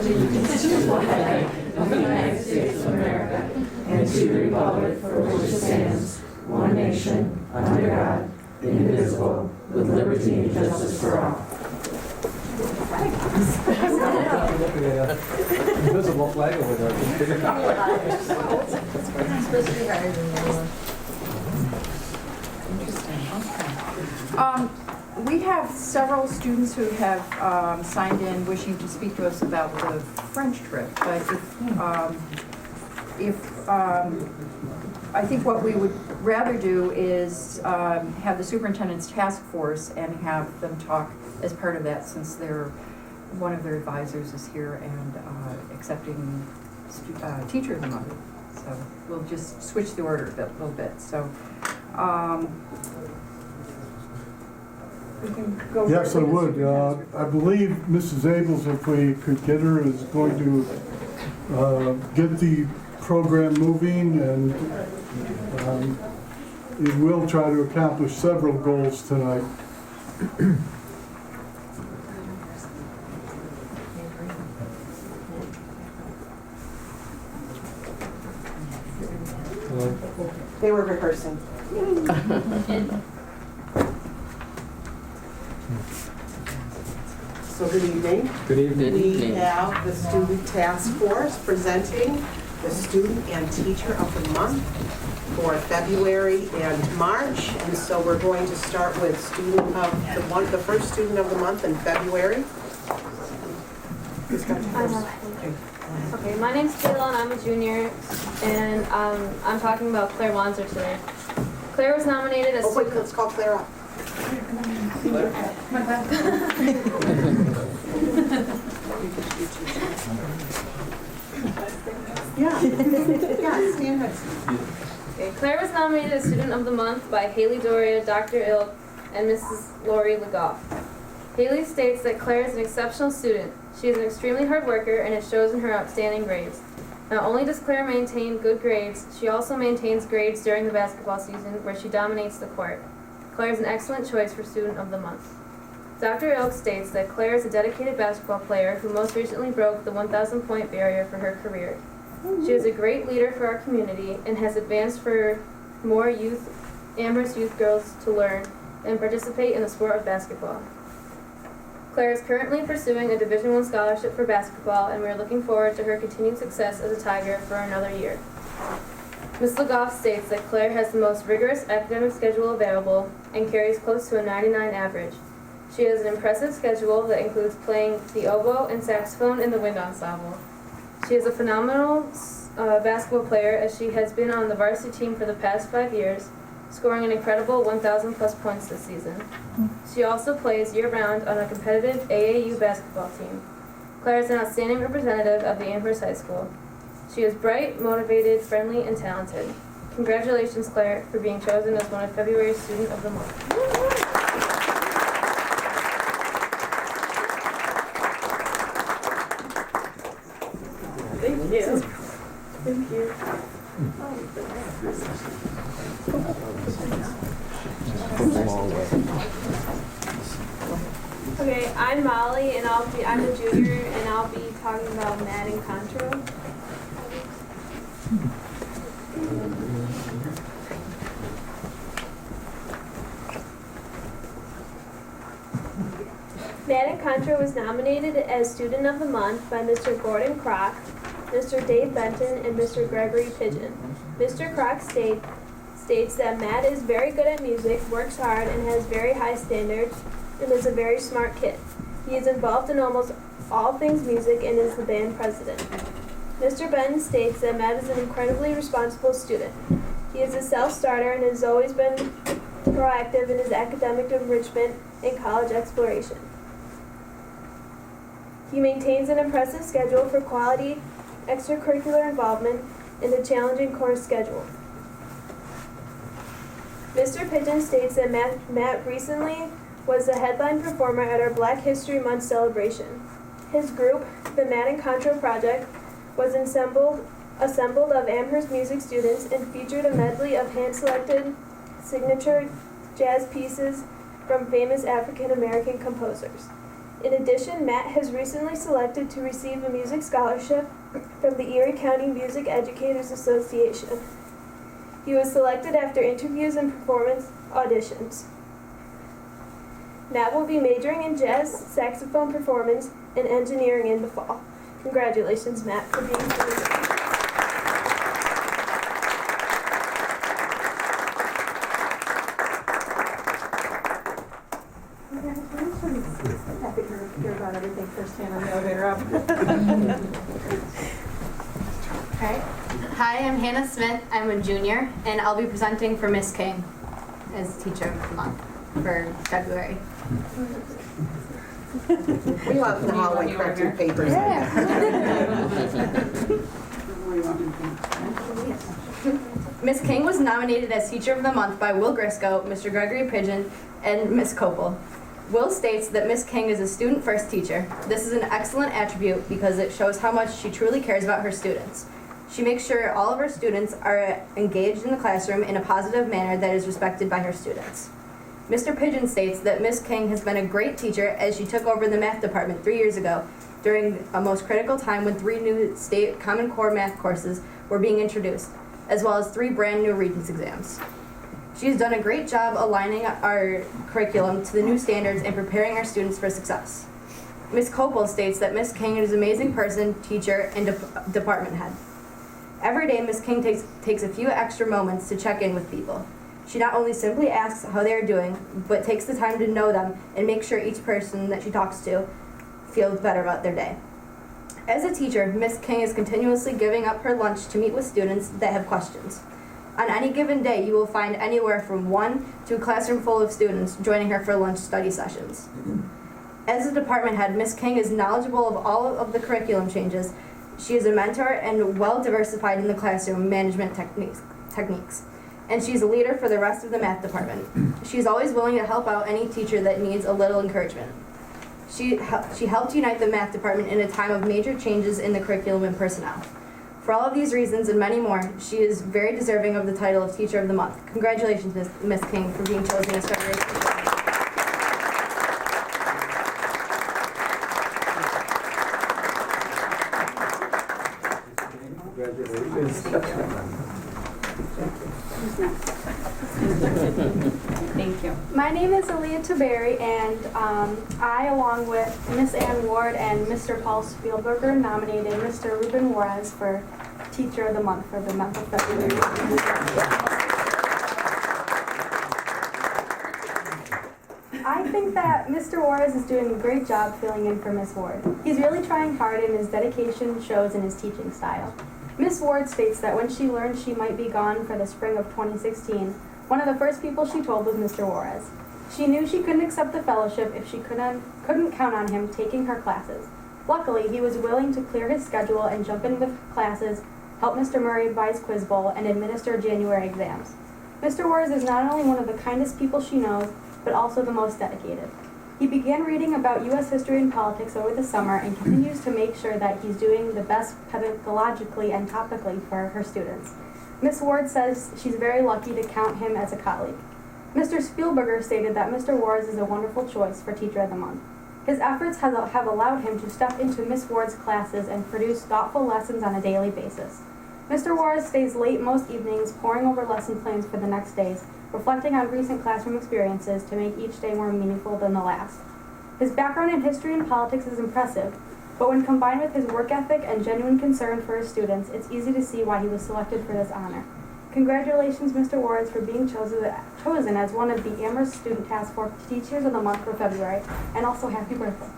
allegiance to the flag of the United States of America and to the republic for which it stands, one nation, under God, indivisible, with liberty and justice for all. Invisible flag over there. We have several students who have signed in wishing to speak to us about the French trip, but I think what we would rather do is have the superintendent's task force and have them talk as part of that, since one of their advisors is here and accepting teacher of the month. So we'll just switch the order a little bit. So we can go. Yes, I would. I believe Mrs. Abels, if we could get her, is going to get the program moving, and it will try to accomplish several goals tonight. They were rehearsing. So good evening. Good evening. We have the student task force presenting the student and teacher of the month for February and March. And so we're going to start with student of the month, the first student of the month in February. Okay, my name's Kayla and I'm a junior, and I'm talking about Claire Wanzer today. Claire was nominated as... Oh wait, let's call Claire up. Yeah, stand next. Okay, Claire was nominated as Student of the Month by Haley Doria, Dr. Ilk, and Mrs. Lori Legoff. Haley states that Claire is an exceptional student. She is an extremely hard worker, and it shows in her outstanding grades. Not only does Claire maintain good grades, she also maintains grades during the basketball season, where she dominates the court. Claire is an excellent choice for Student of the Month. Dr. Ilk states that Claire is a dedicated basketball player who most recently broke the 1,000-point barrier for her career. She is a great leader for our community and has advanced for more Amherst youth girls to learn and participate in the sport of basketball. Claire is currently pursuing a Division I scholarship for basketball, and we are looking forward to her continued success as a Tiger for another year. Ms. Legoff states that Claire has the most rigorous academic schedule available and carries close to a 99 average. She has an impressive schedule that includes playing the oboe and saxophone in the wind ensemble. She is a phenomenal basketball player, as she has been on the varsity team for the past 5 years, scoring an incredible 1,000 plus points this season. She also plays year-round on a competitive AAU basketball team. Claire is an outstanding representative of the Amherst High School. She is bright, motivated, friendly, and talented. Congratulations, Claire, for being chosen as one of February's Student of the Month. Thank you. Thank you. Okay, I'm Molly, and I'm a junior, and I'll be talking about Madden Contra. Madden Contra was nominated as Student of the Month by Mr. Gordon Kroc, Mr. Dave Benton, and Mr. Gregory Pigeon. Mr. Kroc states that Matt is very good at music, works hard, and has very high standards, and is a very smart kid. He is involved in almost all things music and is the band president. Mr. Benton states that Matt is an incredibly responsible student. He is a self-starter and has always been proactive in his academic enrichment and college exploration. He maintains an impressive schedule for quality extracurricular involvement and a challenging course schedule. Mr. Pigeon states that Matt recently was the headline performer at our Black History Month celebration. His group, the Madden Contra Project, was assembled of Amherst music students and featured a medley of hand-selected signature jazz pieces from famous African American composers. In addition, Matt has recently selected to receive a music scholarship from the Erie County Music Educators Association. He was selected after interviews and performance auditions. Matt will be majoring in jazz, saxophone performance, and engineering in the fall. Congratulations, Matt, for being chosen. Happy to hear about everything firsthand on the elevator up. Alright. Hi, I'm Hannah Smith. I'm a junior, and I'll be presenting for Miss King as Teacher of the Month for February. We love the hallway correcting papers. Miss King was nominated as Teacher of the Month by Will Grisco, Mr. Gregory Pigeon, and Miss Copel. Will states that Miss King is a student-first teacher. This is an excellent attribute because it shows how much she truly cares about her students. She makes sure all of her students are engaged in the classroom in a positive manner that is respected by her students. Mr. Pigeon states that Miss King has been a great teacher as she took over the math department 3 years ago during a most critical time when 3 new state Common Core math courses were being introduced, as well as 3 brand new Regents exams. She has done a great job aligning our curriculum to the new standards and preparing our students for success. Ms. Copel states that Ms. King is an amazing person, teacher, and department head. Every day, Ms. King takes a few extra moments to check in with people. She not only simply asks how they are doing, but takes the time to know them and make sure each person that she talks to feels better about their day. As a teacher, Ms. King is continuously giving up her lunch to meet with students that have questions. On any given day, you will find anywhere from 1 to a classroom full of students joining her for lunch study sessions. As a department head, Ms. King is knowledgeable of all of the curriculum changes. She is a mentor and well diversified in the classroom management techniques. And she's a leader for the rest of the math department. She's always willing to help out any teacher that needs a little encouragement. She helped unite the math department in a time of major changes in the curriculum and personnel. For all of these reasons and many more, she is very deserving of the title of Teacher of the Month. Congratulations, Ms. King, for being chosen as February Teacher. Thank you. My name is Aaliyah Taberi, and I, along with Miss Ann Ward and Mr. Paul Spielberger, nominated Mr. Ruben Juarez for Teacher of the Month for the month of February. I think that Mr. Juarez is doing a great job filling in for Miss Ward. He's really trying hard, and his dedication shows in his teaching style. Miss Ward states that when she learned she might be gone for the spring of 2016, one of the first people she told was Mr. Juarez. She knew she couldn't accept the fellowship if she couldn't count on him taking her classes. Luckily, he was willing to clear his schedule and jump into the classes, help Mr. Murray advise Quiz Bowl, and administer January exams. Mr. Juarez is not only one of the kindest people she knows, but also the most dedicated. He began reading about U.S. history and politics over the summer and continues to make sure that he's doing the best pedagogically and topically for her students. Ms. Ward says she's very lucky to count him as a colleague. Mr. Spielberger stated that Mr. Juarez is a wonderful choice for Teacher of the Month. His efforts have allowed him to step into Ms. Ward's classes and produce thoughtful lessons on a daily basis. Mr. Juarez stays late most evenings poring over lesson plans for the next days, reflecting on recent classroom experiences to make each day more meaningful than the last. His background in history and politics is impressive, but when combined with his work ethic and genuine concern for his students, it's easy to see why he was selected for this honor. Congratulations, Mr. Juarez, for being chosen as one of the Amherst Student Task Force Teachers of the Month for February, and also happy birthday.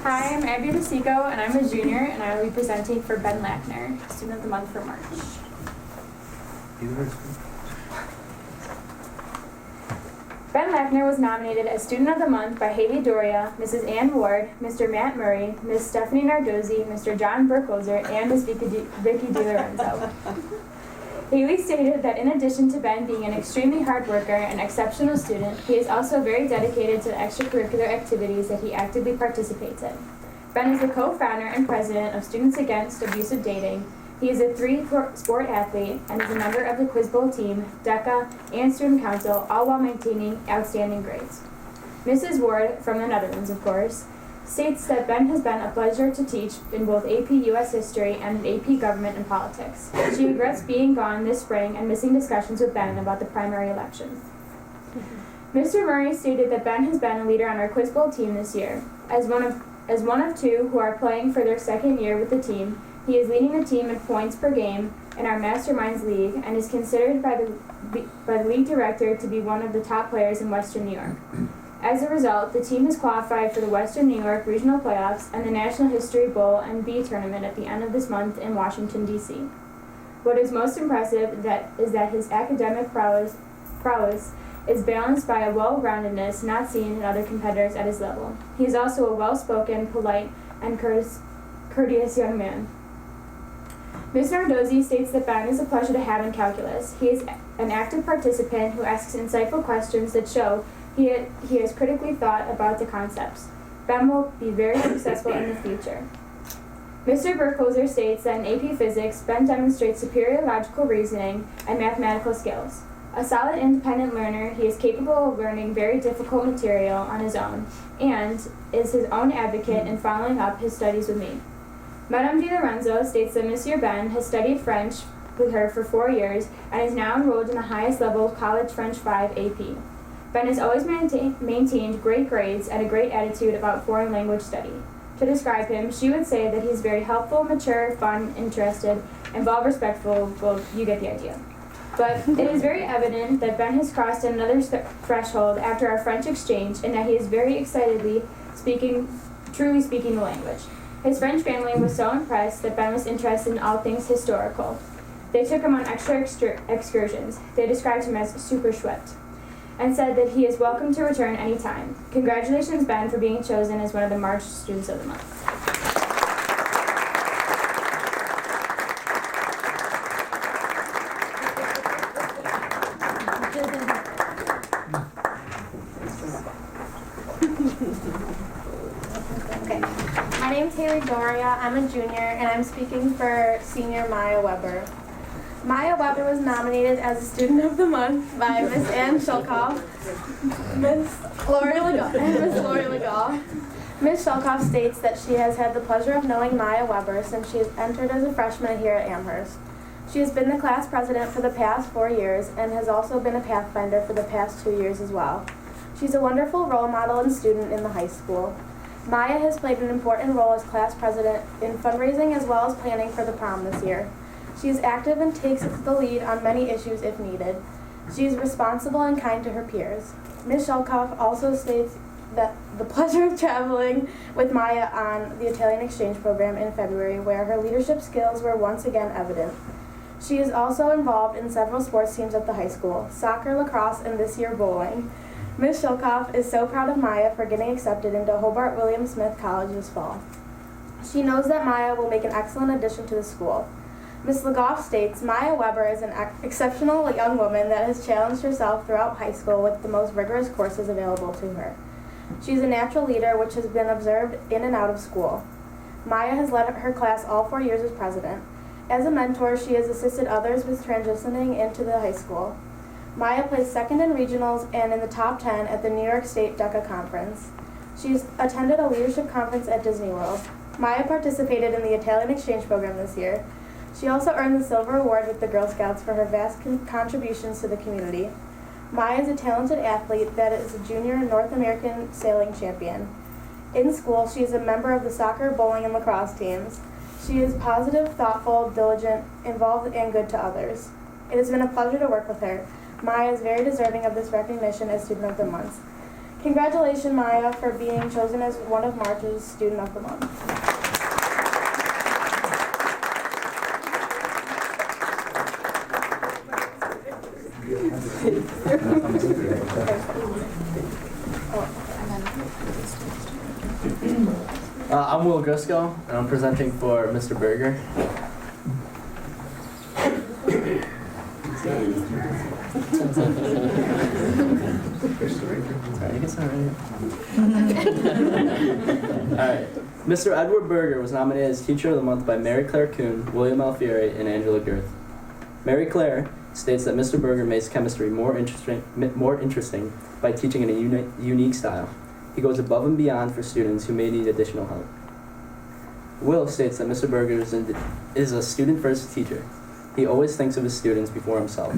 Hi, I'm Abby Rosico, and I'm a junior, and I will be presenting for Ben Lackner, Student of the Month for March. Ben Lackner was nominated as Student of the Month by Haley Doria, Mrs. Ann Ward, Mr. Matt Murray, Ms. Stephanie Nardozzi, Mr. John Burkholzer, and Ms. Vicky DiLorenzo. Haley stated that in addition to Ben being an extremely hard worker and exceptional student, he is also very dedicated to the extracurricular activities that he actively participates in. Ben is the co-founder and president of Students Against Abusive Dating. He is a three-sport athlete and is a member of the Quiz Bowl team, DECA, and Student Council, all while maintaining outstanding grades. Mrs. Ward, from the Netherlands of course, states that Ben has been a pleasure to teach in both AP US History and AP Government and Politics. She regrets being gone this spring and missing discussions with Ben about the primary elections. Mr. Murray stated that Ben has been a leader on our Quiz Bowl team this year. As one of two who are playing for their second year with the team, he is leading the team in points per game in our Masterminds League and is considered by the league director to be one of the top players in Western New York. As a result, the team has qualified for the Western New York Regional Playoffs and the National History Bowl and B tournament at the end of this month in Washington, D.C. What is most impressive is that his academic prowess is balanced by a well-roundedness not seen in other competitors at his level. He is also a well-spoken, polite, and courteous young man. Ms. Nardozzi states that Ben is a pleasure to have in calculus. He is an active participant who asks insightful questions that show he has critically thought about the concepts. Ben will be very successful in the future. Mr. Burkholzer states that in AP Physics, Ben demonstrates superior logical reasoning and mathematical skills. A solid independent learner, he is capable of learning very difficult material on his own and is his own advocate in following up his studies with me. Madame Di Lorenzo states that Monsieur Ben has studied French with her for 4 years and is now enrolled in the highest level of College French 5 AP. Ben has always maintained great grades and a great attitude about foreign language study. To describe him, she would say that he's very helpful, mature, fun, interested, and respectful. Well, you get the idea. But it is very evident that Ben has crossed another threshold after our French exchange and that he is very excitedly truly speaking the language. His French family was so impressed that Ben was interested in all things historical. They took him on extra excursions. They described him as super schwept and said that he is welcome to return anytime. Congratulations, Ben, for being chosen as one of the March Students of the Month. My name's Haley Doria. I'm a junior, and I'm speaking for senior Maya Weber. Maya Weber was nominated as a Student of the Month by Miss Ann Shulkoff, Miss Lori Legault. Miss Shulkoff states that she has had the pleasure of knowing Maya Weber since she has entered as a freshman here at Amherst. She has been the class president for the past 4 years and has also been a Pathfinder for the past 2 years as well. She's a wonderful role model and student in the high school. Maya has played an important role as class president in fundraising as well as planning for the prom this year. She is active and takes the lead on many issues if needed. She is responsible and kind to her peers. Ms. Shulkoff also states that the pleasure of traveling with Maya on the Italian exchange program in February, where her leadership skills were once again evident. She is also involved in several sports teams at the high school, soccer, lacrosse, and this year bowling. Ms. Shulkoff is so proud of Maya for getting accepted into Hobart William Smith College this fall. She knows that Maya will make an excellent addition to the school. Ms. Legoff states, Maya Weber is an exceptional young woman that has challenged herself throughout high school with the most rigorous courses available to her. She is a natural leader which has been observed in and out of school. Maya has led her class all 4 years as president. As a mentor, she has assisted others with transitioning into the high school. Maya placed second in regionals and in the top 10 at the New York State DECA conference. She's attended a leadership conference at Disney World. Maya participated in the Italian exchange program this year. She also earned the Silver Award with the Girl Scouts for her vast contributions to the community. Maya is a talented athlete that is a junior North American sailing champion. In school, she is a member of the soccer, bowling, and lacrosse teams. She is positive, thoughtful, diligent, involved, and good to others. It has been a pleasure to work with her. Maya is very deserving of this recognition as Student of the Month. Congratulations, Maya, for being chosen as one of March's Student of the Month. I'm Will Grisco, and I'm presenting for Mr. Berger. Sorry, I guess I'm right. Alright. Mr. Edward Berger was nominated as Teacher of the Month by Mary Claire Kuhn, William Alfieri, and Angela Girth. Mary Claire states that Mr. Berger makes chemistry more interesting by teaching in a unique style. He goes above and beyond for students who may need additional help. Will states that Mr. Berger is a student-first teacher. He always thinks of his students before himself.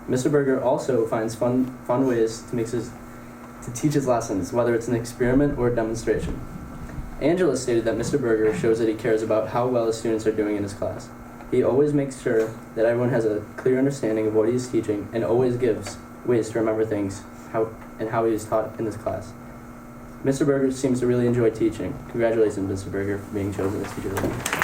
Mr. Berger also finds fun ways to teach his lessons, whether it's an experiment or a demonstration. Angela stated that Mr. Berger shows that he cares about how well his students are doing in his class. He always makes sure that everyone has a clear understanding of what he is teaching and always gives ways to remember things and how he is taught in his class. Mr. Berger seems to really enjoy teaching. Congratulations, Mr. Berger, for being chosen as Teacher of the Month.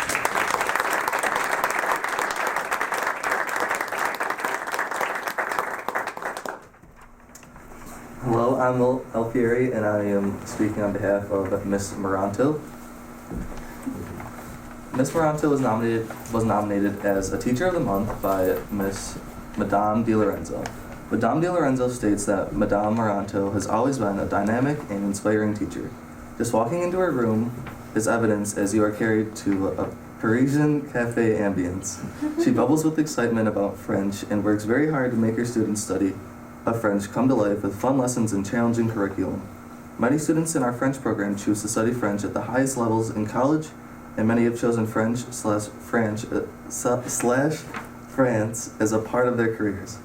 Hello, I'm Will Alfieri, and I am speaking on behalf of Miss Moranto. Miss Moranto was nominated as a Teacher of the Month by Madame DiLorenzo. Madame DiLorenzo states that Madame Moranto has always been a dynamic and inspiring teacher. Just walking into her room is evidence as you are carried to a Parisian cafe ambience. She bubbles with excitement about French and works very hard to make her students' study of French come to life with fun lessons and challenging curriculum. Many students in our French program choose to study French at the highest levels in college, and many have chosen France as a part of their careers.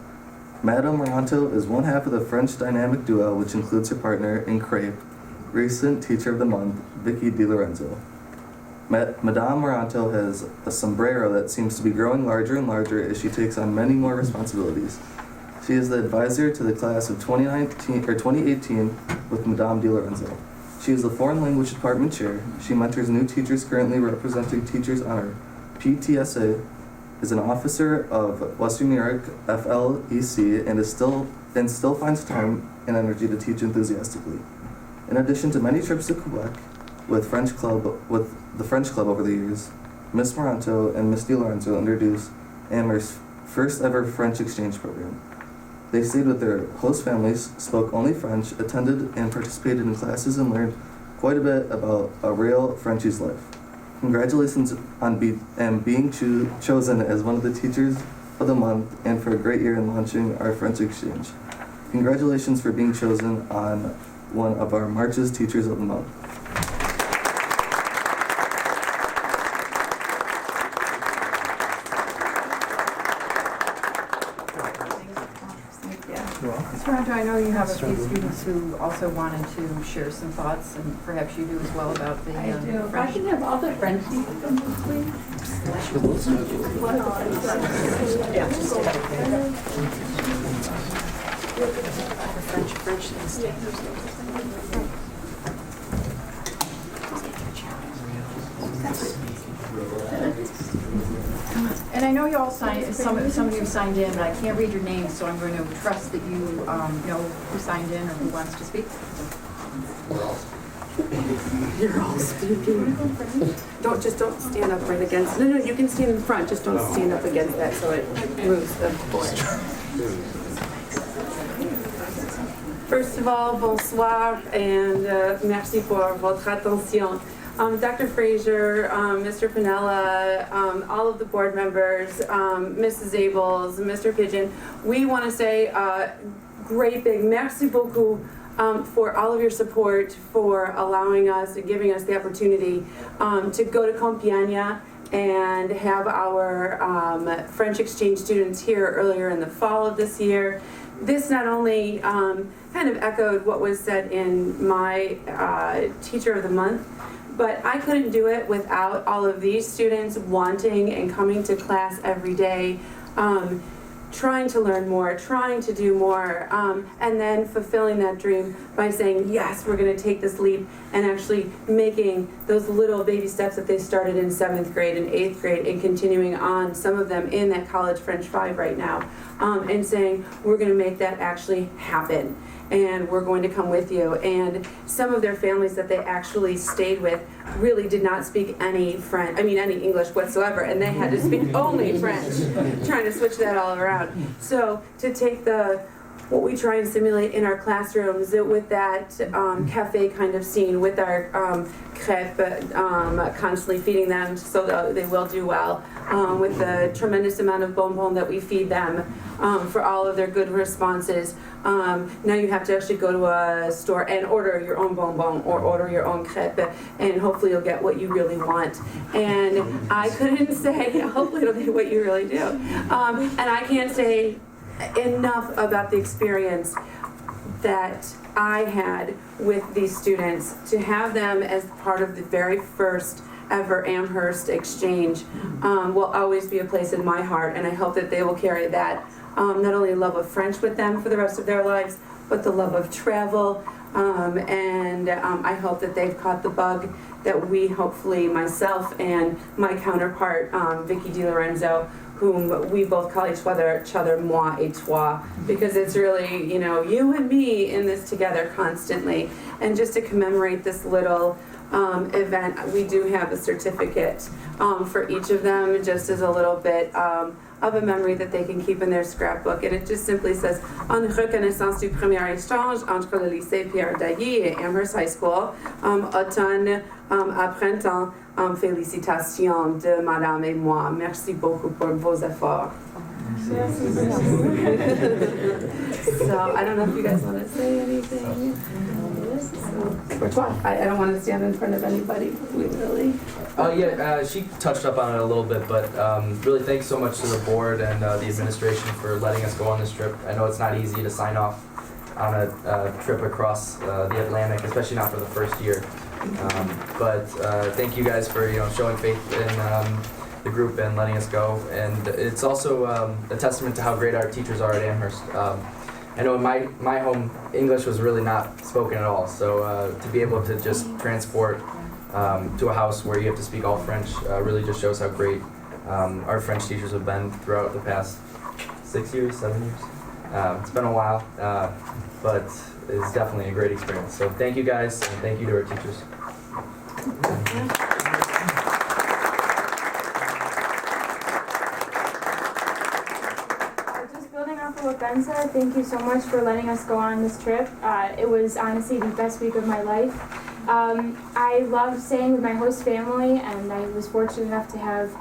Madame Moranto is one half of the French dynamic duo, which includes her partner in Crepe, recent Teacher of the Month, Vicky DiLorenzo. Madame Moranto has a sombrero that seems to be growing larger and larger as she takes on many more responsibilities. She is the advisor to the class of 2018 with Madame DiLorenzo. She is the Foreign Language Department Chair. She mentors new teachers currently representing teachers on her PTSA, is an officer of Western New York FLEC, and still finds time and energy to teach enthusiastically. In addition to many trips to Quebec with the French Club over the years, Miss Moranto and Miss DiLorenzo introduced Amherst's first ever French exchange program. They stayed with their host families, spoke only French, attended and participated in classes, and learned quite a bit about a real Frenchie's life. Congratulations on being chosen as one of the Teachers of the Month and for a great year in launching our French exchange. Congratulations for being chosen on one of our March's Teachers of the Month. Toronto, I know you have a few students who also wanted to share some thoughts, and perhaps you do as well about the I do. If I French. can have all the French people come, please. Yeah, just stay right there. French things. And I know you all signed, some of you signed in, but I can't read your names, so I'm going to trust that you know who signed in or who wants to speak. You're all speaking. Don't stand up right against. No, you can stand in front. Just don't stand up against that so it moves the board. First of all, bonsoir and merci pour votre attention. Dr. Fraser, Mr. Pinella, all of the board members, Mrs. Abels, Mr. Pigeon, we want to say great big merci beaucoup for all of your support, for allowing us and giving us the opportunity to go to Compiègne and have our French exchange students here earlier in the fall of this year. This not only kind of echoed what was said in my Teacher of the Month, but I couldn't do it without all of these students wanting and coming to class every day, trying to learn more, trying to do more, and then fulfilling that dream by saying, yes, we're going to take this leap, and actually making those little baby steps that they started in 7th grade and 8th grade and continuing on, some of them in that College French 5 right now, and saying, we're going to make that actually happen. And we're going to come with you. And some of their families that they actually stayed with really did not speak any English whatsoever, and they had to speak only French, trying to switch that all around. So to take the what we try and simulate in our classrooms with that cafe kind of scene, with our crepe, constantly feeding them so that they will do well, with the tremendous amount of bonbon that we feed them for all of their good responses. Now you have to actually go to a store and order your own bonbon or order your own crepe, and hopefully you'll get what you really want. And I couldn't say, hopefully it'll be what you really do. And I can't say enough about the experience that I had with these students. To have them as part of the very first ever Amherst exchange will always be a place in my heart, and I hope that they will carry that, not only love of French with them for the rest of their lives, but the love of travel, and I hope that they've caught the bug that we, hopefully myself and my counterpart, Vicky DiLorenzo, whom we both call each other moi et toi, because it's really, you know, you and me in this together constantly. And just to commemorate this little event, we do have a certificate for each of them, just as a little bit of a memory that they can keep in their scrapbook. And it just simply says, en reconnaissance du premier échange entre le lycée Pierre Dailly et Amherst High School, automne à printemps, félicitations de Madame et moi. Merci beaucoup pour vos efforts. So I don't know if you guys want to say anything. I don't want to stand in front of anybody. We really. She touched up on it a little bit, but really thanks so much to the board and the administration for letting us go on this trip. I know it's not easy to sign off on a trip across the Atlantic, especially not for the first year. But thank you guys for showing faith in the group and letting us go. And it's also a testament to how great our teachers are at Amherst. I know in my home, English was really not spoken at all. So to be able to just transport to a house where you have to speak all French really just shows how great our French teachers have been throughout the past 6 years, 7 years. It's been a while, but it's definitely a great experience. So thank you guys, and thank you to our teachers. Just building off of what Ben said, thank you so much for letting us go on this trip. It was honestly the best week of my life. I loved staying with my host family, and I was fortunate enough to have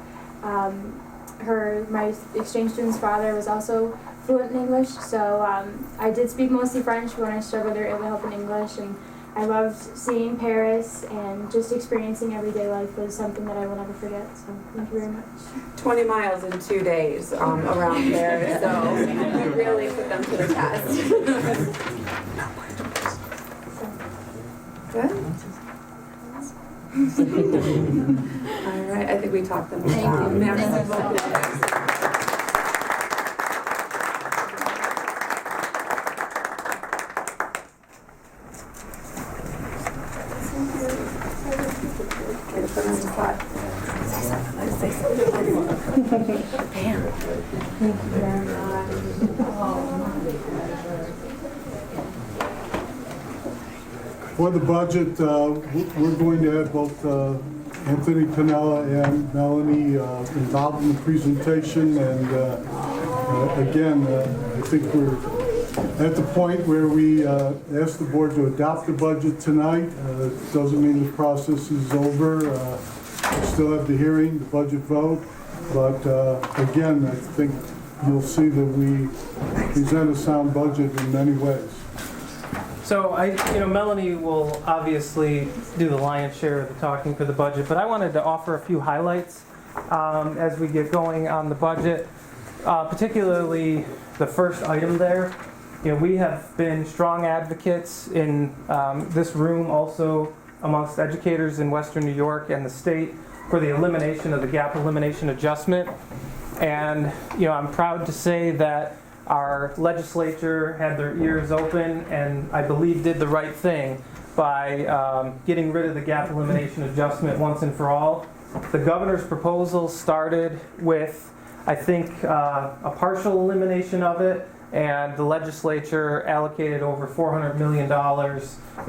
my exchange student's father was also fluent in English, so I did speak mostly French. When I struggled, they were able to help in English, and I loved seeing Paris, and just experiencing everyday life was something that I will never forget, so thank you very much. 20 miles in 2 days around there, so we really put them to the test. Good? All right, I think we talked them about. Merci beaucoup. For the budget, we're going to have both Anthony Pinella and Melanie involved in the presentation, and again, I think we're at the point where we ask the board to adopt the budget tonight. Doesn't mean the process is over. We still have the hearing, the budget vote, but again, I think you'll see that we present a sound budget in many ways. So Melanie will obviously do the lion's share of the talking for the budget, but I wanted to offer a few highlights as we get going on the budget, particularly the first item there. We have been strong advocates in this room, also amongst educators in Western New York and the state, for the elimination of the gap elimination adjustment. And I'm proud to say that our legislature had their ears open and I believe did the right thing by getting rid of the gap elimination adjustment once and for all. The governor's proposal started with, I think, a partial elimination of it, and the legislature allocated over $400 million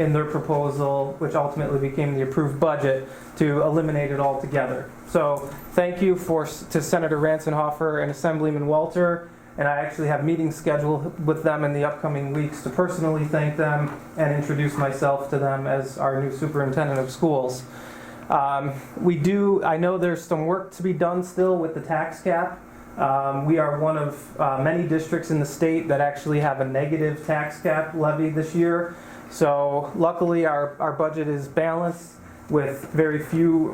in their proposal, which ultimately became the approved budget, to eliminate it altogether. So thank you to Senator Ransenhofer and Assemblyman Welter and I actually have meetings scheduled with them in the upcoming weeks to personally thank them and introduce myself to them as our new superintendent of schools. I know there's some work to be done still with the tax cap. We are one of many districts in the state that actually have a negative tax cap levy this year. So luckily our budget is balanced with very few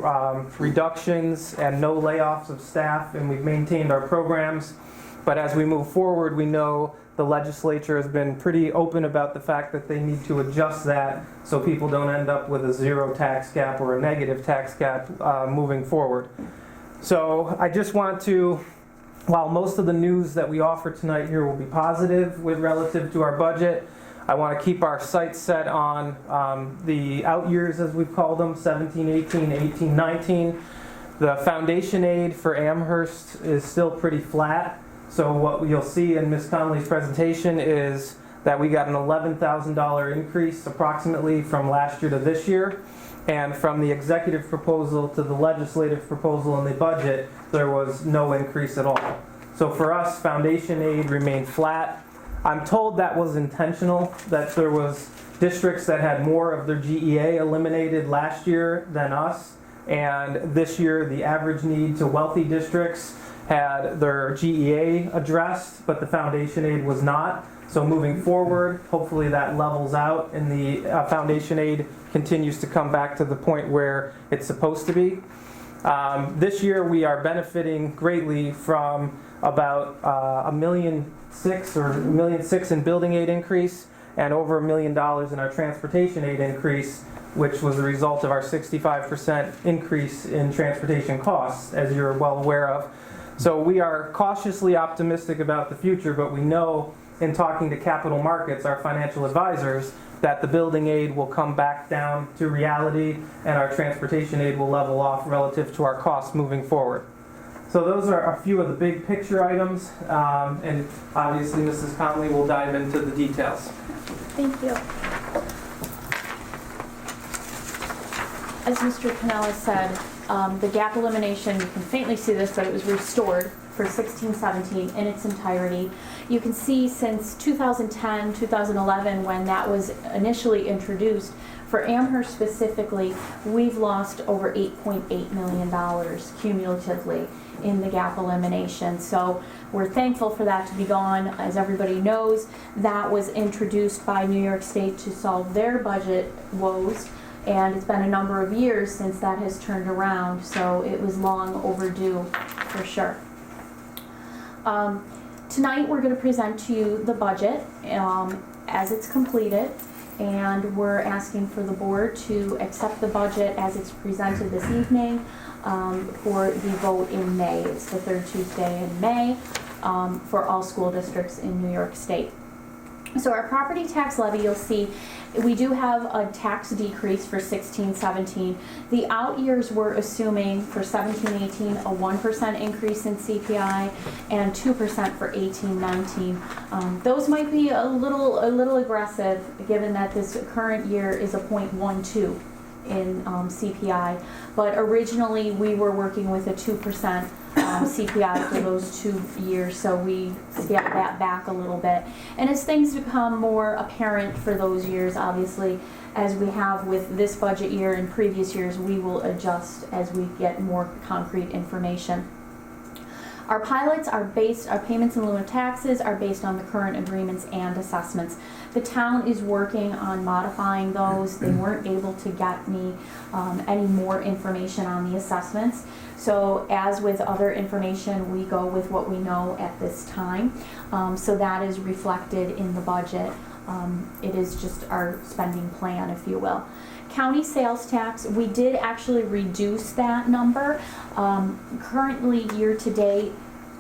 reductions and no layoffs of staff, and we've maintained our programs. But as we move forward, we know the legislature has been pretty open about the fact that they need to adjust that so people don't end up with a zero tax cap or a negative tax cap moving forward. So I just want to, while most of the news that we offer tonight here will be positive with relative to our budget, I want to keep our sights set on the out years, as we've called them, 17, 18, 18, 19. The foundation aid for Amherst is still pretty flat. So what you'll see in Ms. Conley's presentation is that we got an $11,000 increase approximately from last year to this year. And from the executive proposal to the legislative proposal in the budget, there was no increase at all. So for us, foundation aid remained flat. I'm told that was intentional, that there was districts that had more of their GEA eliminated last year than us. And this year, the average need to wealthy districts had their GEA addressed, but the foundation aid was not. So moving forward, hopefully that levels out and the foundation aid continues to come back to the point where it's supposed to be. This year we are benefiting greatly from about $1.6 million or $1.6 million in building aid increase and over $1 million in our transportation aid increase, which was the result of our 65% increase in transportation costs, as you're well aware of. So we are cautiously optimistic about the future, but we know in talking to capital markets, our financial advisors, that the building aid will come back down to reality and our transportation aid will level off relative to our costs moving forward. So those are a few of the big picture items, and obviously Mrs. Conley will dive into the details. Thank you. As Mr. Pennella said, the gap elimination, you can faintly see this, but it was restored for 16-17 in its entirety. You can see since 2010, 2011, when that was initially introduced, for Amherst specifically, we've lost over $8.8 million cumulatively in the gap elimination. So we're thankful for that to be gone. As everybody knows, that was introduced by New York State to solve their budget woes. And it's been a number of years since that has turned around, so it was long overdue for sure. Tonight we're going to present to you the budget as it's completed, and we're asking for the board to accept the budget as it's presented this evening for the vote in May. It's the third Tuesday in May for all school districts in New York State. So our property tax levy, you'll see, we do have a tax decrease for 16-17. The out years we're assuming for 17-18 a 1% increase in CPI and 2% for 18-19. Those might be a little aggressive given that this current year is a 0.12 in CPI, but originally we were working with a 2% CPI for those 2 years, so we scaled that back a little bit. And as things become more apparent for those years, obviously, as we have with this budget year and previous years, we will adjust as we get more concrete information. Our pilots are based, our payments in lieu of taxes are based on the current agreements and assessments. The town is working on modifying those. They weren't able to get me any more information on the assessments. So as with other information, we go with what we know at this time. So that is reflected in the budget. It is just our spending plan, if you will. County sales tax, we did actually reduce that number. Currently, year to date,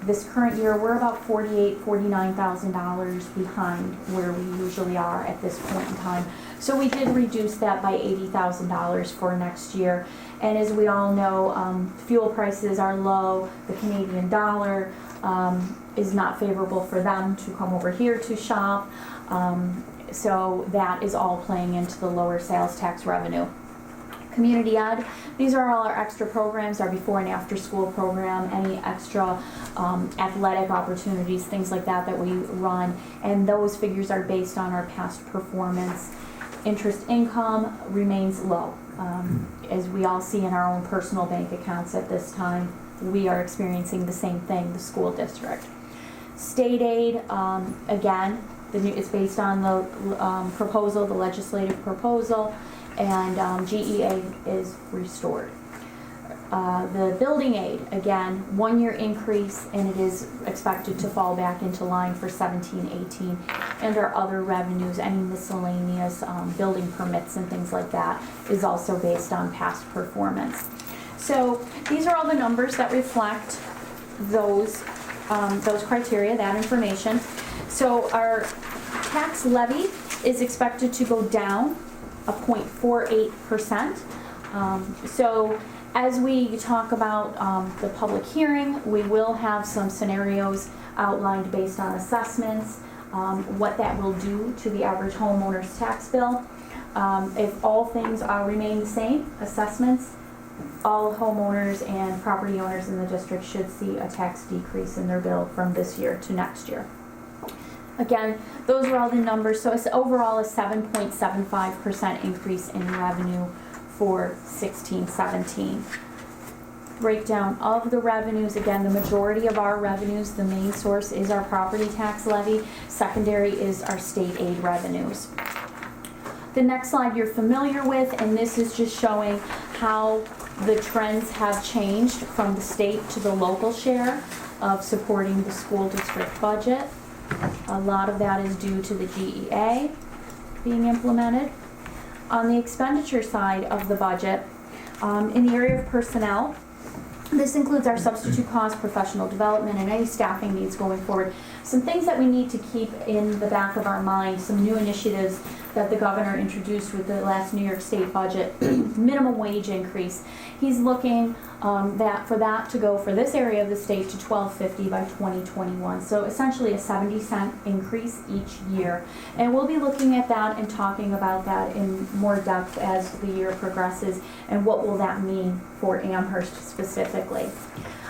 this current year, we're about $49,000 behind where we usually are at this point in time. So we did reduce that by $80,000 for next year. And as we all know, fuel prices are low. The Canadian dollar is not favorable for them to come over here to shop. So that is all playing into the lower sales tax revenue. Community Ed, these are all our extra programs, our before and after school program, any extra athletic opportunities, things like that that we run, and those figures are based on our past performance. Interest income remains low. As we all see in our own personal bank accounts at this time, we are experiencing the same thing, the school district. State aid, again, it's based on the proposal, the legislative proposal, and GEA is restored. The building aid, again, 1 year increase, and it is expected to fall back into line for 17-18. And our other revenues, any miscellaneous building permits and things like that, is also based on past performance. So these are all the numbers that reflect those criteria, that information. So our tax levy is expected to go down 0.48%. So as we talk about the public hearing, we will have some scenarios outlined based on assessments, what that will do to the average homeowner's tax bill. If all things remain the same, assessments, all homeowners and property owners in the district should see a tax decrease in their bill from this year to next year. Again, those are all the numbers. So it's overall a 7.75% increase in revenue for 16-17. Breakdown of the revenues. Again, the majority of our revenues, the main source is our property tax levy. Secondary is our state aid revenues. The next slide you're familiar with, and this is just showing how the trends have changed from the state to the local share of supporting the school district budget. A lot of that is due to the GEA being implemented. On the expenditure side of the budget, in the area of personnel, this includes our substitute costs, professional development, and any staffing needs going forward. Some things that we need to keep in the back of our mind, some new initiatives that the governor introduced with the last New York State budget, minimum wage increase. He's looking for that to go for this area of the state to $12.50 by 2021. So essentially a 70-cent increase each year. And we'll be looking at that and talking about that in more depth as the year progresses and what will that mean for Amherst specifically.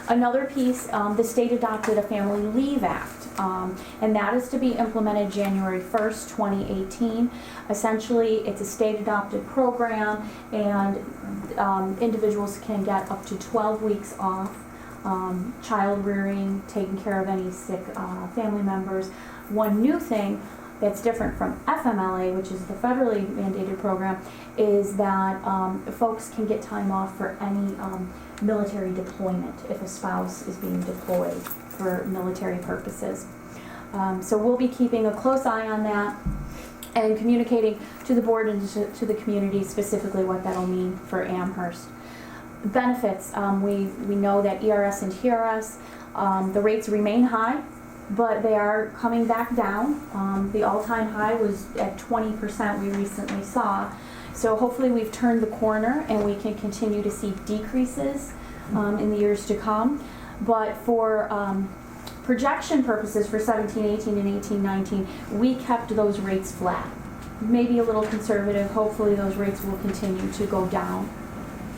Another piece, the state adopted a Family Leave Act, and that is to be implemented January 1st, 2018. Essentially, it's a state-adopted program, and individuals can get up to 12 weeks off, child rearing, taking care of any sick family members. One new thing that's different from FMLA, which is the federally mandated program, is that folks can get time off for any military deployment if a spouse is being deployed for military purposes. So we'll be keeping a close eye on that and communicating to the board and to the community specifically what that'll mean for Amherst. Benefits, we know that ERS and TRS, the rates remain high, but they are coming back down. The all-time high was at 20% we recently saw. So hopefully we've turned the corner and we can continue to see decreases in the years to come. But for projection purposes for 17-18 and 18-19, we kept those rates flat. Maybe a little conservative. Hopefully those rates will continue to go down.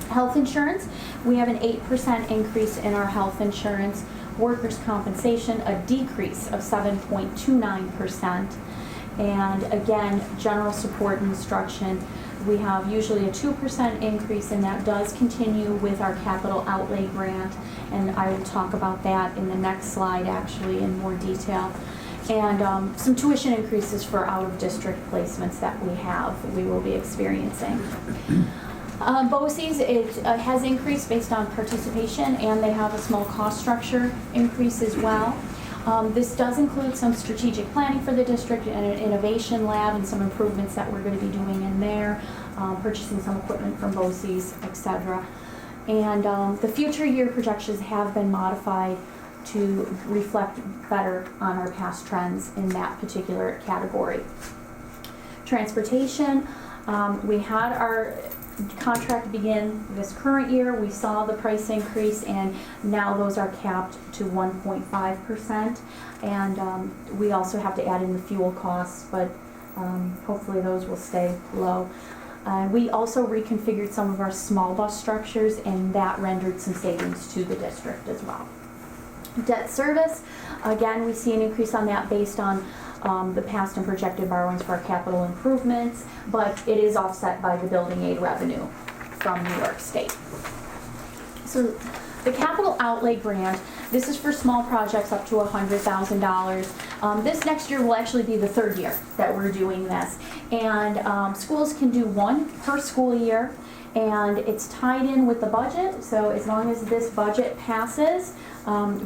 Health insurance, we have an 8% increase in our health insurance. Workers' compensation, a decrease of 7.29%. And again, general support and instruction, we have usually a 2% increase, and that does continue with our capital outlay grant, and I will talk about that in the next slide actually in more detail. And some tuition increases for out-of-district placements that we will be experiencing. BOCES, it has increased based on participation, and they have a small cost structure increase as well. This does include some strategic planning for the district and an innovation lab and some improvements that we're going to be doing in there, purchasing some equipment from BOCES, etc. And the future year projections have been modified to reflect better on our past trends in that particular category. Transportation, we had our contract begin this current year. We saw the price increase, and now those are capped to 1.5%. And we also have to add in the fuel costs, but hopefully those will stay low. We also reconfigured some of our small bus structures, and that rendered some savings to the district as well. Debt service, again, we see an increase on that based on the past and projected borrowings for our capital improvements, but it is offset by the building aid revenue from New York State. So the capital outlay grant, this is for small projects up to $100,000. This next year will actually be the third year that we're doing this. And schools can do one per school year, and it's tied in with the budget. So as long as this budget passes,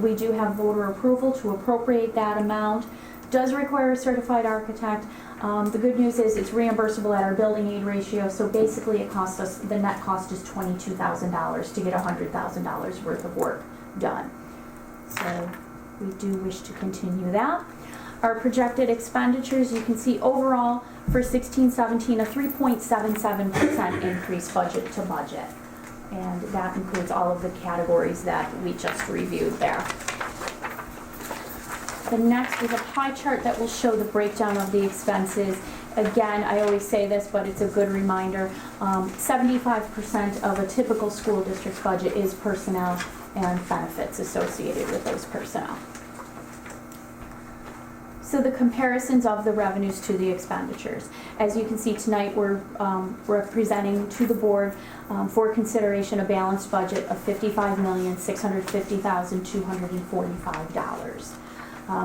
we do have voter approval to appropriate that amount. Does require a certified architect. The good news is it's reimbursable at our building aid ratio, so basically it costs us, the net cost is $22,000 to get $100,000 worth of work done. So we do wish to continue that. Our projected expenditures, you can see overall for 16-17, a 3.77% increase budget to budget. And that includes all of the categories that we just reviewed there. The next is a pie chart that will show the breakdown of the expenses. Again, I always say this, but it's a good reminder. 75% of a typical school district's budget is personnel and benefits associated with those personnel. So the comparisons of the revenues to the expenditures. As you can see tonight, we're presenting to the board for consideration a balanced budget of $55,650,245.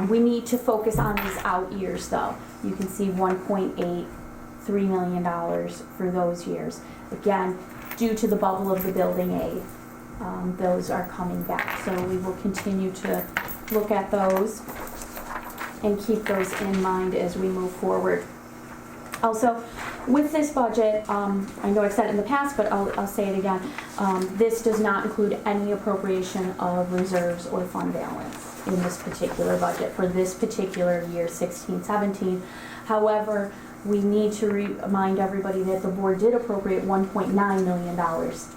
We need to focus on these out years though. You can see $1.83 million for those years. Again, due to the bubble of the building aid, those are coming back. So we will continue to look at those and keep those in mind as we move forward. Also, with this budget, I know I've said it in the past, but I'll say it again. This does not include any appropriation of reserves or fund balance in this particular budget for this particular year, 16-17. However, we need to remind everybody that the board did appropriate $1.9 million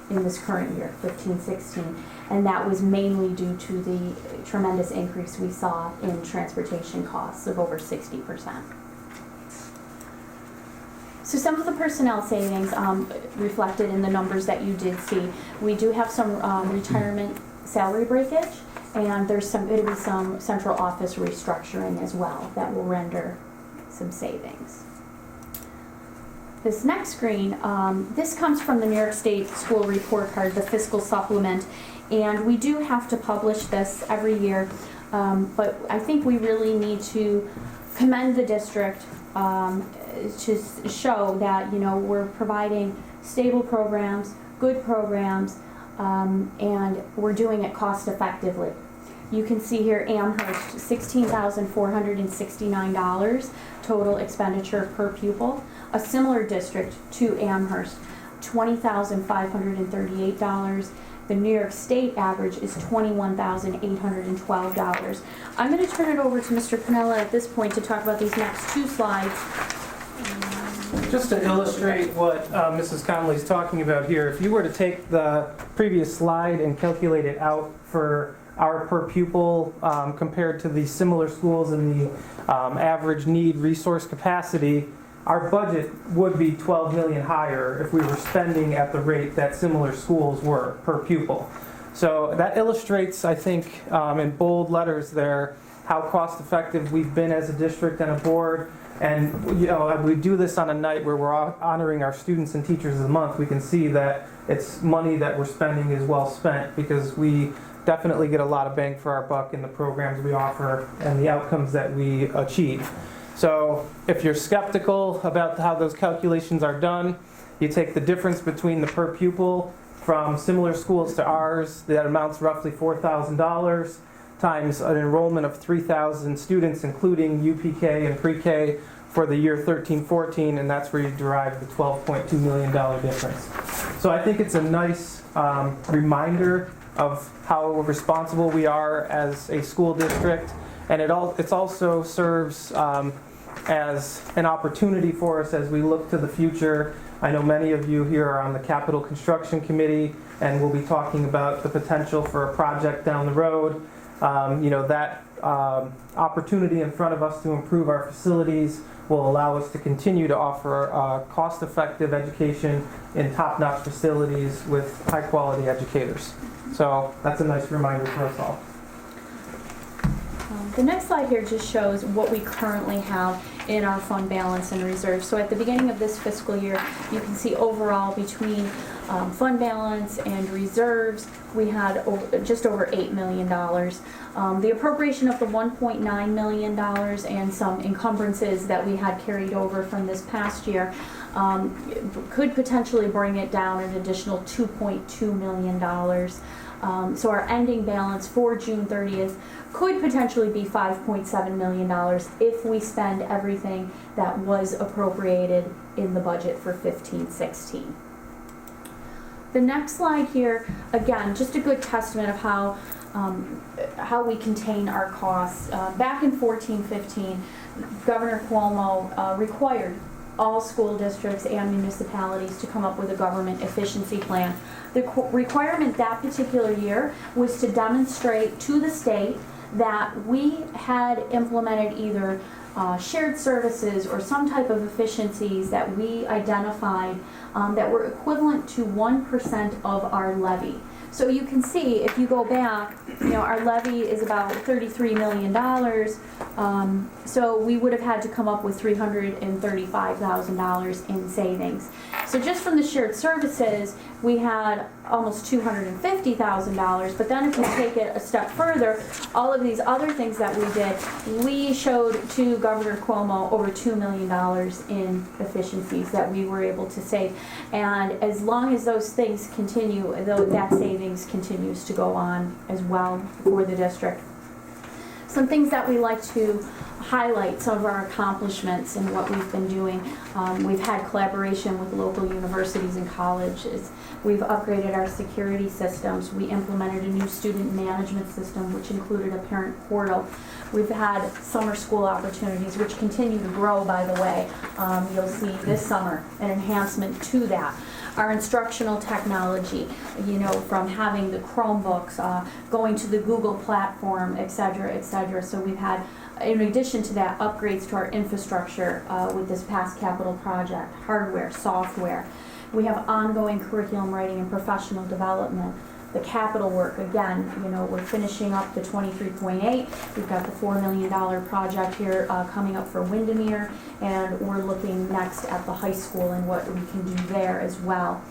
in this current year, 15-16, and that was mainly due to the tremendous increase we saw in transportation costs of over 60%. So some of the personnel savings reflected in the numbers that you did see. We do have some retirement salary breakage, and there's going to be some central office restructuring as well that will render some savings. This next screen, this comes from the New York State School Report Card, the fiscal supplement, and we do have to publish this every year, but I think we really need to commend the district to show that, you know, we're providing stable programs, good programs, and we're doing it cost effectively. You can see here Amherst, $16,469 total expenditure per pupil. A similar district to Amherst, $20,538. The New York State average is $21,812. I'm going to turn it over to Mr. Piniella at this point to talk about these next two slides. Just to illustrate what Mrs. Connolly is talking about here, if you were to take the previous slide and calculate it out for our per pupil compared to the similar schools in the average need resource capacity, our budget would be 12 million higher if we were spending at the rate that similar schools were per pupil. So that illustrates, I think, in bold letters there, how cost effective we've been as a district and a board. And, you know, we do this on a night where we're honoring our students and teachers of the month. We can see that it's money that we're spending is well spent, because we definitely get a lot of bang for our buck in the programs we offer and the outcomes that we achieve. So if you're skeptical about how those calculations are done, you take the difference between the per pupil from similar schools to ours, that amounts roughly $4,000, times an enrollment of 3,000 students, including UPK and pre-K for the year 13-14, and that's where you derive the $12.2 million difference. So I think it's a nice reminder of how responsible we are as a school district, and it also serves as an opportunity for us as we look to the future. I know many of you here are on the Capital Construction Committee, and we'll be talking about the potential for a project down the road. That opportunity in front of us to improve our facilities will allow us to continue to offer cost-effective education in top-notch facilities with high-quality educators. So that's a nice reminder for us all. The next slide here just shows what we currently have in our fund balance and reserve. So at the beginning of this fiscal year, you can see overall between fund balance and reserves, we had just over $8 million. The appropriation of the $1.9 million and some encumbrances that we had carried over from this past year could potentially bring it down an additional $2.2 million. So our ending balance for June 30th could potentially be $5.7 million if we spend everything that was appropriated in the budget for 15-16. The next slide here, again, just a good testament of how we contain our costs. Back in 14-15, Governor Cuomo required all school districts and municipalities to come up with a government efficiency plan. The requirement that particular year was to demonstrate to the state that we had implemented either shared services or some type of efficiencies that we identified that were equivalent to 1% of our levy. So you can see, if you go back, our levy is about $33 million. So we would have had to come up with $335,000 in savings. So just from the shared services, we had almost $250,000. But then if you take it a step further, all of these other things that we did, we showed to Governor Cuomo over $2 million in efficiencies that we were able to save. And as long as those things continue, that savings continues to go on as well for the district. Some things that we like to highlight, some of our accomplishments and what we've been doing. We've had collaboration with local universities and colleges. We've upgraded our security systems. We implemented a new student management system, which included a parent portal. We've had summer school opportunities, which continue to grow, by the way. You'll see this summer an enhancement to that. Our instructional technology, from having the Chromebooks, going to the Google platform, et cetera, et cetera. So we've had, in addition to that, upgrades to our infrastructure with this past capital project, hardware, software. We have ongoing curriculum writing and professional development. The capital work, again, we're finishing up the 23.8. We've got the $4 million project here coming up for Windermere, and we're looking next at the high school and what we can do there as well.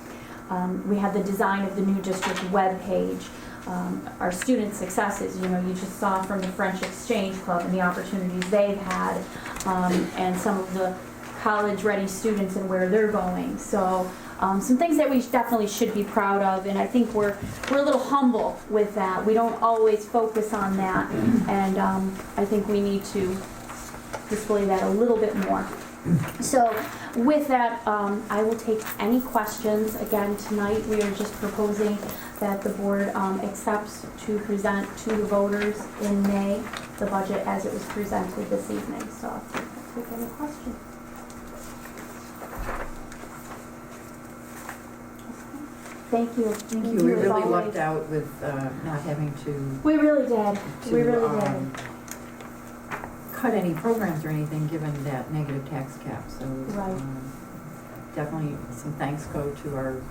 We have the design of the new district web page. Our student successes, you just saw from the French Exchange Club and the opportunities they've had, and some of the college-ready students and where they're going. So some things that we definitely should be proud of, and I think we're a little humble with that. We don't always focus on that, and I think we need to display that a little bit more. So with that, I will take any questions. Again, tonight we are just proposing that the board accepts to present to the voters in May the budget as it was presented this evening. So I'll take any questions. Thank you. Thank you. We really lucked out with not having to. We really did. We really did. Cut any programs or anything given that negative tax cap. So right. Definitely some thanks go to our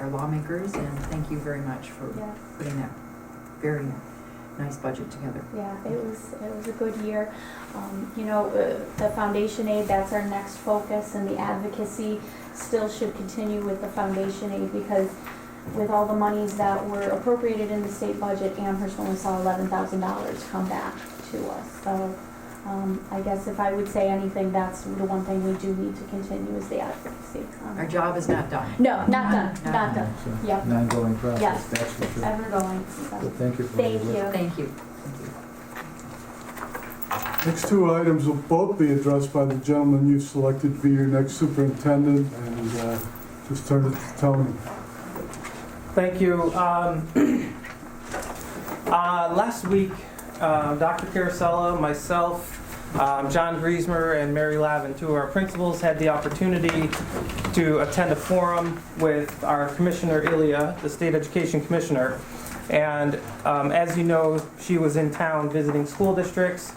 lawmakers, and thank you very much for putting that very nice budget together. Yeah, it was a good year. The foundation aid, that's our next focus, and the advocacy still should continue with the foundation aid, because with all the monies that were appropriated in the state budget, Amherst only saw $11,000 come back to us. So I guess if I would say anything, that's the one thing we do need to continue is the advocacy. Our job is not done. No, not done. Not done. Yep. An ongoing process, Yes. that's for sure. Ever going. So. But thank you for Thank all your work. you. Thank you. Next two items will both be addressed by the gentleman you selected to be your next superintendent, and just turn it to Tony. Thank you. Last week, Dr. Carosella, myself, John Griesmer, and Mary Lavin, two of our principals, had the opportunity to attend a forum with our Commissioner Ilya, the State Education Commissioner. And as you know, she was in town visiting school districts.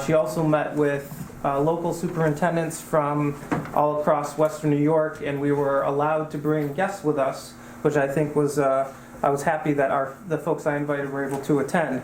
She also met with local superintendents from all across Western New York, and we were allowed to bring guests with us, which I think was, I was happy that the folks I invited were able to attend.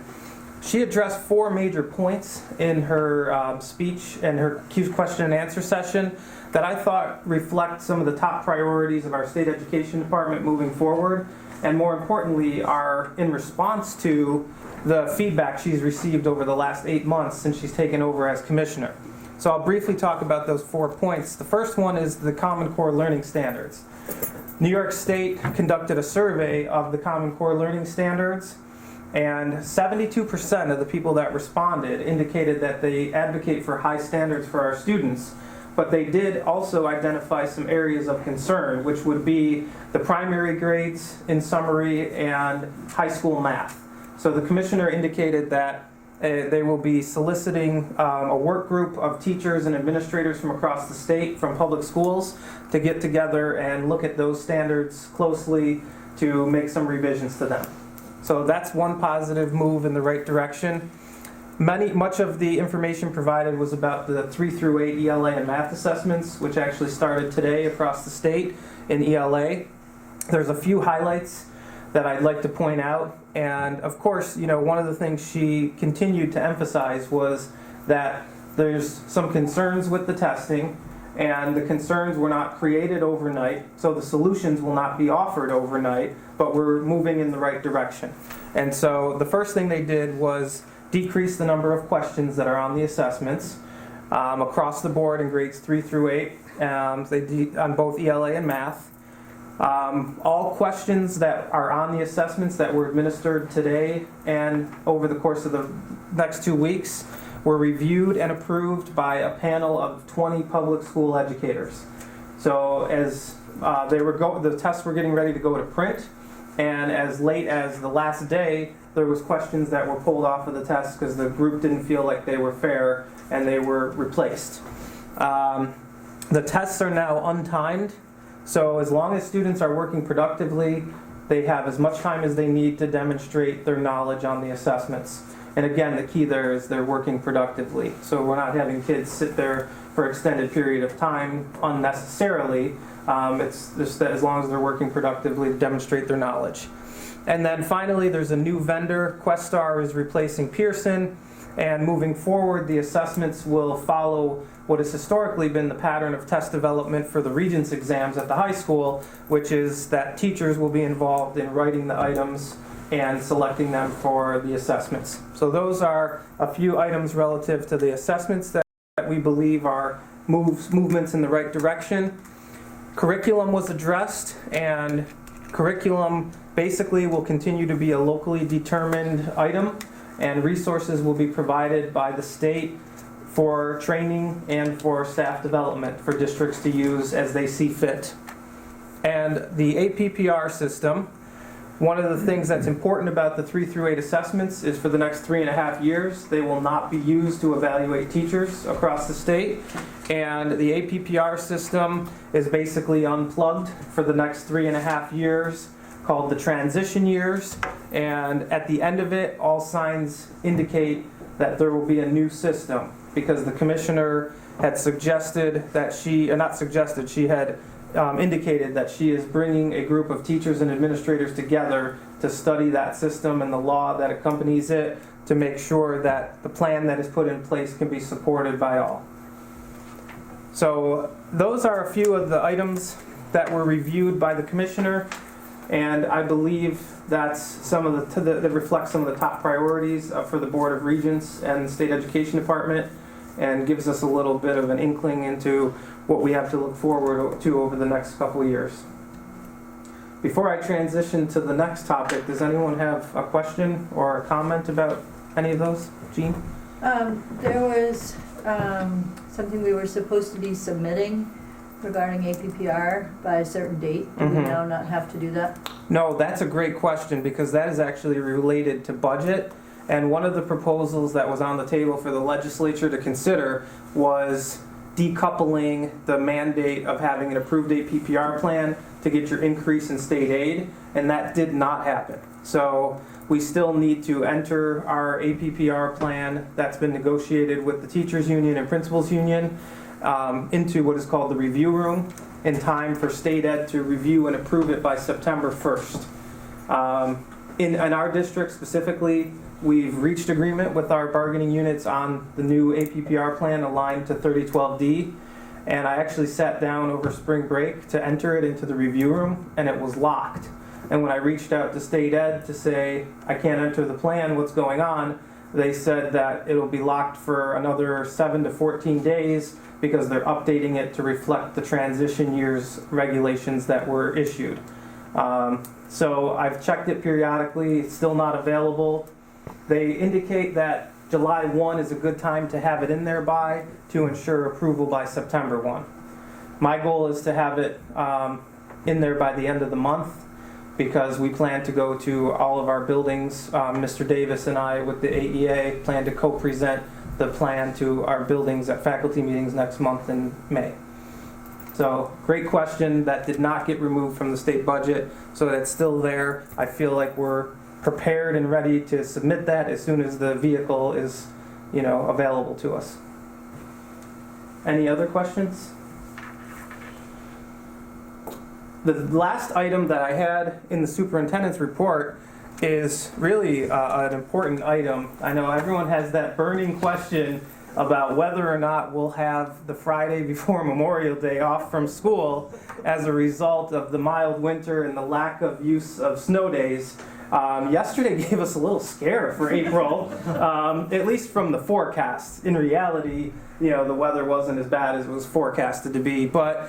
She addressed 4 major points in her speech and her question and answer session that I thought reflect some of the top priorities of our state education department moving forward, and more importantly are in response to the feedback she's received over the last 8 months since she's taken over as commissioner. So I'll briefly talk about those 4 points. The first one is the Common Core Learning Standards. New York State conducted a survey of the Common Core Learning Standards, and 72% of the people that responded indicated that they advocate for high standards for our students, but they did also identify some areas of concern, which would be the primary grades in summary and high school math. So the commissioner indicated that they will be soliciting a work group of teachers and administrators from across the state, from public schools, to get together and look at those standards closely to make some revisions to them. So that's one positive move in the right direction. Much of the information provided was about the 3 through 8 ELA and math assessments, which actually started today across the state in ELA. There's a few highlights that I'd like to point out. And of course, you know, one of the things she continued to emphasize was that there's some concerns with the testing, and the concerns were not created overnight, so the solutions will not be offered overnight, but we're moving in the right direction. And so the first thing they did was decrease the number of questions that are on the assessments across the board in grades 3 through 8, on both ELA and math. All questions that are on the assessments that were administered today and over the course of the next 2 weeks were reviewed and approved by a panel of 20 public school educators. So as the tests were getting ready to go to print, and as late as the last day, there was questions that were pulled off of the test because the group didn't feel like they were fair, and they were replaced. The tests are now untimed, so as long as students are working productively, they have as much time as they need to demonstrate their knowledge on the assessments. And again, the key there is they're working productively. So we're not having kids sit there for an extended period of time unnecessarily. It's just that as long as they're working productively to demonstrate their knowledge. And then finally, there's a new vendor. Questar is replacing Pearson. And moving forward, the assessments will follow what has historically been the pattern of test development for the Regents exams at the high school, which is that teachers will be involved in writing the items and selecting them for the assessments. So those are a few items relative to the assessments that we believe are movements in the right direction. Curriculum was addressed, and curriculum basically will continue to be a locally determined item, and resources will be provided by the state for training and for staff development for districts to use as they see fit. And the APPR system, one of the things that's important about the 3 through 8 assessments is for the next 3.5 years, they will not be used to evaluate teachers across the state. And the APPR system is basically unplugged for the next 3.5 years, called the transition years. And at the end of it, all signs indicate that there will be a new system, because the commissioner had suggested that she had indicated that she is bringing a group of teachers and administrators together to study that system and the law that accompanies it, to make sure that the plan that is put in place can be supported by all. So those are a few of the items that were reviewed by the commissioner, and I believe that's some of that reflects some of the top priorities for the Board of Regents and the State Education Department, and gives us a little bit of an inkling into what we have to look forward to over the next couple of years. Before I transition to the next topic, does anyone have a question or a comment about any of those? Jean? There was something we were supposed to be submitting regarding APPR by a certain date. Do we now not have to do that? No, that's a great question, because that is actually related to budget. And one of the proposals that was on the table for the legislature to consider was decoupling the mandate of having an approved APPR plan to get your increase in state aid, and that did not happen. So We still need to enter our APPR plan that's been negotiated with the teachers union and principals union into what is called the review room in time for state ed to review and approve it by September 1st. In our district specifically, we've reached agreement with our bargaining units on the new APPR plan aligned to 3012D. And I actually sat down over spring break to enter it into the review room, and it was locked. And when I reached out to state ed to say, I can't enter the plan, what's going on? They said that it'll be locked for another 7 to 14 days because they're updating it to reflect the transition years regulations that were issued. So I've checked it periodically, it's still not available. They indicate that July 1 is a good time to have it in there by to ensure approval by September 1. My goal is to have it in there by the end of the month because we plan to go to all of our buildings. Mr. Davis and I with the AEA plan to co-present the plan to our buildings at faculty meetings next month in May. So great question that did not get removed from the state budget, so that's still there. I feel like we're prepared and ready to submit that as soon as the vehicle is, available to us. Any other questions? The last item that I had in the superintendent's report is really an important item. I know everyone has that burning question about whether or not we'll have the Friday before Memorial Day off from school as a result of the mild winter and the lack of use of snow days. Yesterday gave us a little scare for April, at least from the forecast. In reality, the weather wasn't as bad as it was forecasted to be. But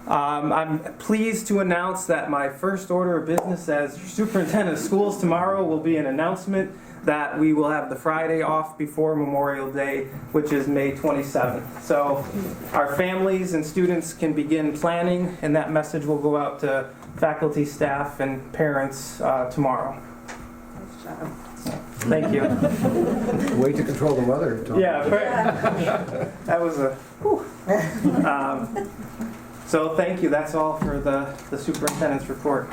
I'm pleased to announce that my first order of business as superintendent of schools tomorrow will be an announcement that we will have the Friday off before Memorial Day, which is May 27th. So our families and students can begin planning, and that message will go out to faculty, staff, and parents tomorrow. Thank you. Way to control the weather, Tom. Yeah, right. That was a whew. So thank you. That's all for the superintendent's report.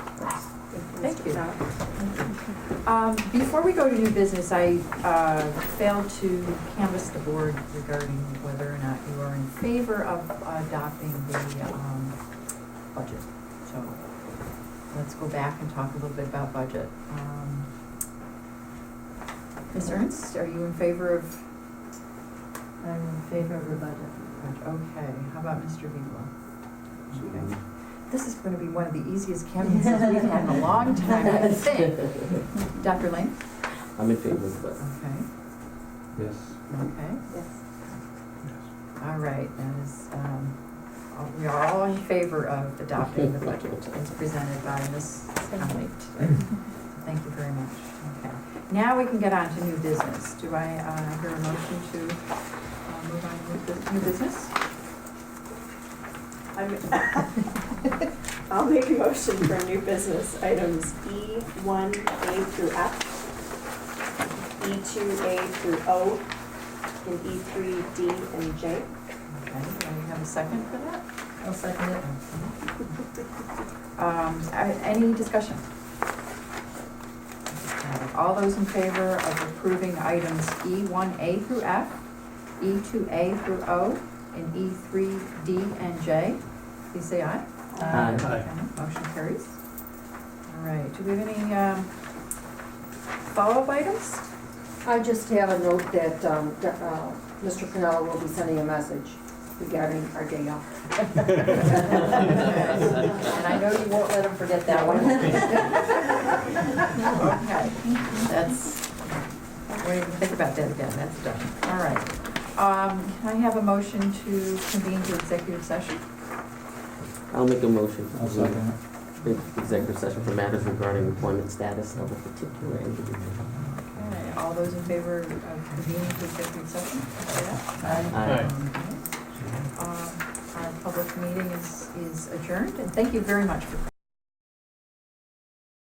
Thank you. Before we go to new business, I failed to canvass the board regarding whether or not you are in favor of adopting the budget. So let's go back and talk a little bit about budget. Ms. Ernst, are you in favor of? I'm in favor of the budget. Okay. How about Mr. Vigla? Okay. This is going to be one of the easiest canvases we've had in a long time, I think. Dr. Lane? I'm in favor of it. Okay. Yes. Okay. Yes. All right. That is, we are all in favor of adopting the budget as presented by Ms. Conley today. Thank you very much. Okay. Now we can get on to new business. Do I hear a motion to move on with new business? I'll make a motion for new business items E1A through F, E2A through O, and E3D and J. Okay, do I have a second for that? I'll second it. Any discussion? All those in favor of approving items E1A through F, E2A through O, and E3D and J, please say aye. Aye. Okay, motion carries. All right, do we have any follow-up items? I just have a note that Mr. Pennella will be sending a message regarding our day off. And I know you won't let him forget that one. Okay, that's, we didn't think about that again, that's done. All right. Can I have a motion to convene to executive session? I'll make a motion. I'll second it. Executive session for matters regarding employment status of a particular individual. Okay, all those in favor of convening to executive session, say aye. Aye. Okay. Our public meeting is adjourned, and thank you very much for